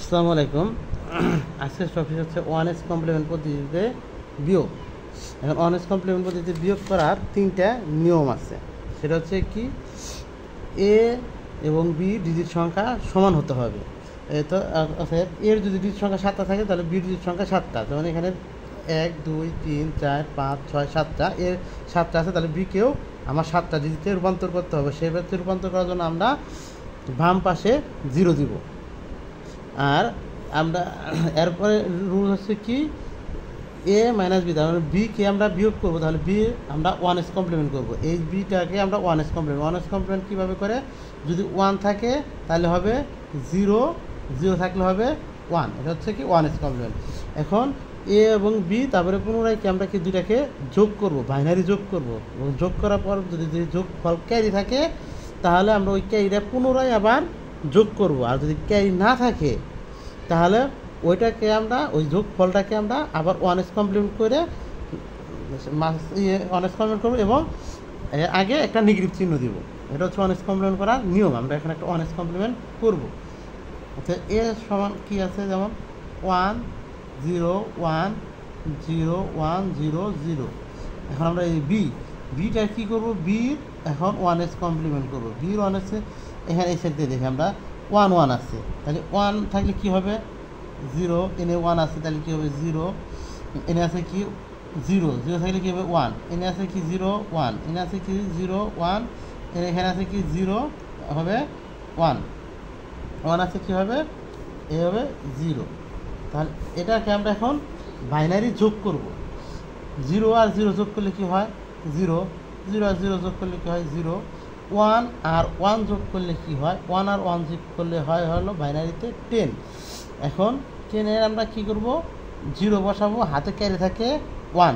আসসালামু আলাইকুম। আজকের টপিক হচ্ছে ওয়ান এস কমপ্লিমেন্ট পদ্ধতিতে বিয়োগ। এখন ওয়ান এস কমপ্লিমেন্ট পদ্ধতিতে বিয়োগ করার তিনটা নিয়ম আছে। সেটা হচ্ছে কি, এ এবং বি ডিজিট সংখ্যা সমান হতে হবে। তো অর্থাৎ এর যদি ডিজিট সংখ্যা 7টা থাকে তাহলে বি ডিজিট সংখ্যা 7টা। যেমন এখানে 1 2 3 4 5 6 7টা, এর 7টা আছে, তাহলে বিকেও আমার 7টা ডিজিটে রূপান্তর করতে হবে। সেক্ষেত্রে রূপান্তর করার জন্য আমরা বাম পাশে 0 দিব। আর আমরা এরপরে রুল হচ্ছে কি, এ মাইনাস বি, তার মানে বিকে আমরা বিয়োগ করবো, তাহলে বি আমরা ওয়ান এস কমপ্লিমেন্ট করবো। এই বিটাকে আমরা ওয়ান এস কমপ্লিমেন্ট কীভাবে করে, যদি 1 থাকে তাহলে হবে 0, 0 থাকলে হবে 1। এটা হচ্ছে কি ওয়ান এস কমপ্লিমেন্ট। এখন এ এবং বি, তারপরে পুনরায় কি আমরা কি দুটাকে যোগ করব, বাইনারি যোগ করব, এবং যোগ করার পর যদি যোগ ফল ক্যারি থাকে তাহলে আমরা ওই ক্যারিটা পুনরায় আবার যোগ করব। আর যদি ক্যারি না থাকে তাহলে ওইটাকে আমরা, ওই যোগ ফলটাকে আমরা আবার ওয়ান এস কমপ্লিমেন্ট করে ওয়ান এস কমপ্লিমেন্ট করবো এবং আগে একটা নেগেটিভ চিহ্ন দিব। এটা হচ্ছে ওয়ান এস কমপ্লিমেন্ট করার নিয়ম। আমরা এখানে একটা ওয়ান এস কমপ্লিমেন্ট করবো। আচ্ছা, এর সমান কী আছে, যেমন 1 0 1 0 1 0 0। এখন আমরা এই বিটা কী করবো, বির এখন ওয়ান এস কমপ্লিমেন্ট করবো। বির ওয়ান এসে এখানে এই সাইড দিয়ে দেখি আমরা 1 1 আছে, তাহলে 1 থাকলে কী হবে 0, এনে 1 আছে তাহলে কী হবে 0, এনে আছে কি 0, 0 থাকলে কী হবে 1, এনে আছে কি 0 1, এনে আছে কি 0 1, এখানে আছে কি 0 হবে 1, 1 আছে কী হবে, এ হবে 0। তাহলে এটাকে আমরা এখন বাইনারি যোগ করব। 0 আর 0 যোগ করলে কি হয় 0, 0 আর 0 যোগ করলে কি হয় 0, 1 আর 1 যোগ করলে কি হয়, 1 আর 1 যোগ করলে হয় হলো বাইনারিতে 10। এখন 10-এর আমরা কি করব, 0 বসাবো, হাতে ক্যারি থাকে 1।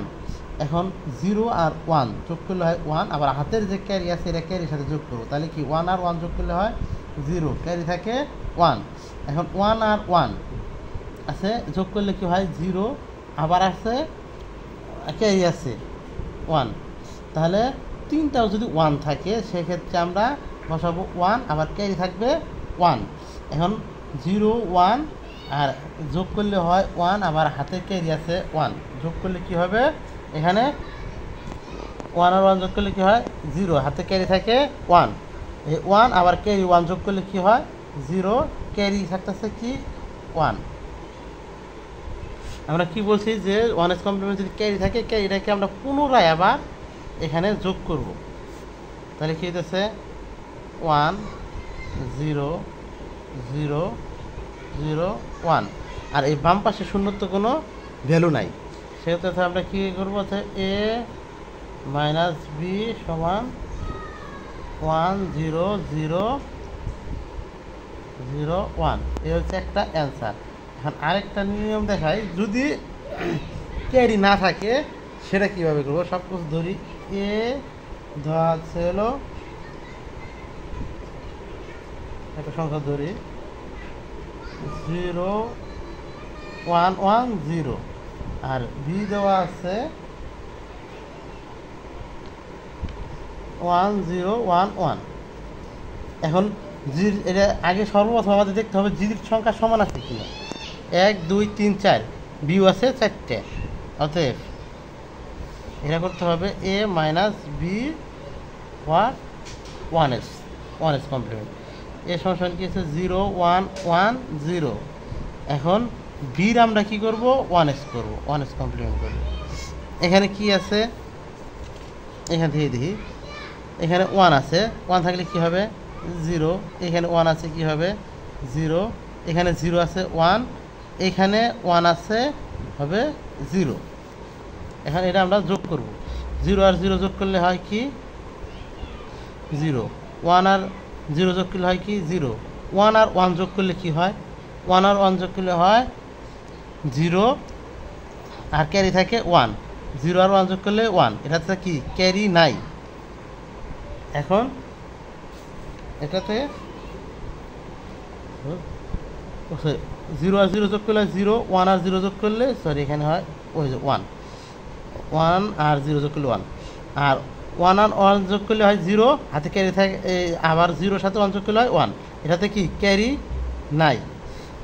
এখন 0 আর 1 যোগ করলে হয় 1, আবার হাতের যে ক্যারি আছে এটা ক্যারির সাথে যোগ করবো, তাহলে কি 1 আর 1 যোগ করলে হয় 0, ক্যারি থাকে 1। এখন 1 আর 1 আছে যোগ করলে কি হয় 0, আবার আছে ক্যারি আছে 1, তাহলে তিনটাও যদি 1 থাকে সেক্ষেত্রে আমরা বসাবো 1, আবার ক্যারি থাকবে 1। এখন 0 1 আর যোগ করলে হয় 1, আবার হাতে ক্যারি আছে 1, যোগ করলে কি হবে, এখানে 1 আর 1 যোগ করলে কি হয় 0, হাতে ক্যারি থাকে 1, এই 1 আবার ক্যারি 1 যোগ করলে কি হয় 0, ক্যারি থাকতেছে কি 1। আমরা কি বলছি যে ওয়ান এস কমপ্লিমেন্ট যদি ক্যারি থাকে, ক্যারিটাকে আমরা পুনরায় আবার এখানে যোগ করব। তাহলে কি হইতেছে 1 0 0 0 1, আর এই বাম পাশে শূন্যর তো কোনো ভ্যালু নাই। সেক্ষেত্রে আমরা কী করবো, এ মাইনাস বি সমান 1 0 0 0 1, এ হচ্ছে একটা অ্যান্সার। এখন আরেকটা নিয়ম দেখাই, যদি ক্যারি না থাকে সেটা কীভাবে করবো। সব কিছু ধরি, এ ধরা আছে হলো একটা সংখ্যা ধরি 0 1 1 0, আর বি দেওয়া আছে 1 0 1 1। এখন এটা আগে সর্বপ্রথম আমাদের দেখতে হবে জির সংখ্যা সমান আছে কিনা। 1 2 3 4, বিও আছে 4টে, অতএব এটা করতে হবে A minus B one's complement. A সমান কি আছে 0 1 1 0। এখন বির আমরা কি করব, ওয়ান এস কমপ্লিমেন্ট করবো। এখানে কি আছে, এখান থেকে দেখি, এখানে 1 আছে, 1 থাকলে কি হবে 0, এখানে 1 আছে কি হবে 0, এখানে 0 আছে 1, এখানে 1 আছে হবে 0। এখন এটা আমরা যোগ করব, 0 আর 0 যোগ করলে হয় কি 0, 1 আর 0 যোগ করলে হয় কি 0, 1 আর 1 যোগ করলে কি হয়, 1 আর 1 যোগ করলে হয় 0, আর ক্যারি থাকে 1, 0 আর 1 যোগ করলে 1, এটাতে কি ক্যারি নাই। এখন এটাতে 0 আর 0 যোগ করলে 0, 1 আর 0 যোগ করলে এখানে হয় ওই যে 1 আর 0 যোগ করলে 1, আর 1 আর 1 যোগ করলে হয় 0, হাতে ক্যারি থাকে, আবার 0 সাথে 1 যোগ করলে হয় 1, এটাতে কি ক্যারি নাই।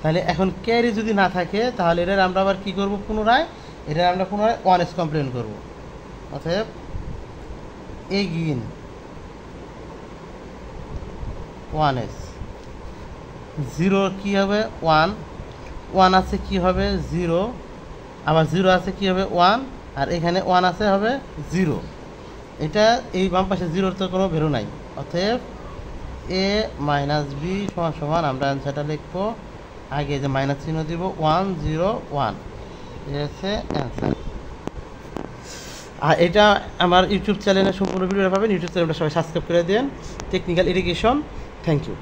তাহলে এখন ক্যারি যদি না থাকে তাহলে এটার আমরা আবার কী করবো, পুনরায় এটার আমরা পুনরায় 1s কমপ্লেন করবো। অতএব এগিন 1s, 0 কী হবে 1, 1 আছে কী হবে 0, আবার 0 আছে কী হবে 1, আর এখানে 1 আছে হবে 0। এটা এই বাম পাশে 0-র তো কোনো ভ্যালু নাই। অতএব a মাইনাস বি সমান সমান আমরা অ্যান্সারটা লিখবো, আগে যে মাইনাস চিহ্ন দিব 1 0 1, এটা হচ্ছে অ্যান্সার। আর এটা আমার ইউটিউব চ্যানেলে সম্পূর্ণ ভিডিওটা পাবেন। ইউটিউব চ্যানেলটা সবাই সাবস্ক্রাইব করে দেন, টেকনিক্যাল এডুকেশন। Thank you.